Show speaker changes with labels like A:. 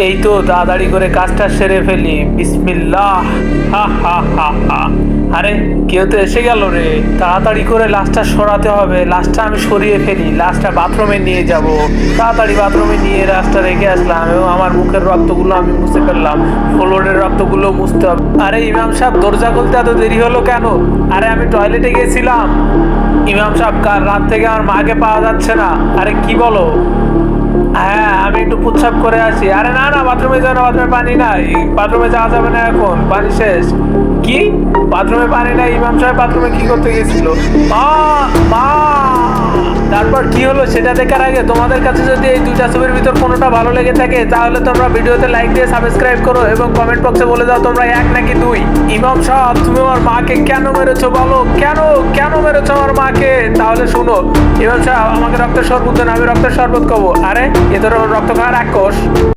A: এই তো তাড়াতাড়ি করে কাজটা সেরে ফেলি। বিসমিল্লাহ। হা হা হা হা। আরে কেউ তো এসে গেল রে। তাড়াতাড়ি করে লাশটা সরাতে হবে। লাশটা আমি সরিয়ে ফেলি, লাশটা বাথরুমে নিয়ে যাব। তাড়াতাড়ি বাথরুমে নিয়ে লাশটা রেখে আসলাম এবং আমার মুখের রক্তগুলো আমি মুছে ফেললাম। ফ্লোরের রক্তগুলো মুছতে হবে। আরে ইমাম সাহেব, দরজা খুলতে এত দেরি হলো কেন? আরে আমি টয়লেটে গেছিলাম। ইমাম সাহেব, কাল রাত থেকে আমার মাকে পাওয়া যাচ্ছে না। আরে কি বলো? হ্যাঁ, আমি একটু পুচ্ছাপ করে আসি। আরে না না, বাথরুমে যাও না, বাথরুমে পানি নাই। বাথরুমে যাওয়া যাবে না এখন, পানি শেষ। কি? বাথরুমে পানি নাই? ইমাম সাহেব বাথরুমে কি করতে গেছিল? মা, মা। তারপর কি হলো সেটা দেখার আগে তোমাদের কাছে যদি এই দুইটা ছবির ভিতর কোনোটা ভালো লেগে থাকে তাহলে তোমরা ভিডিওতে লাইক দিয়ে সাবস্ক্রাইব করো এবং কমেন্ট বক্সে বলে দাও তোমরা এক নাকি দুই। ইমাম সাহেব, তুমি আমার মাকে কেন মেরেছো বলো? কেন কেন মেরেছো আমার মাকে? তাহলে শুনো, ইমাম সাহেব আমাকে রক্তের শরবত দেন, আমি রক্তের শরবত খাবো। আরে এ তো রক্ত খাওয়ার এক কোষ।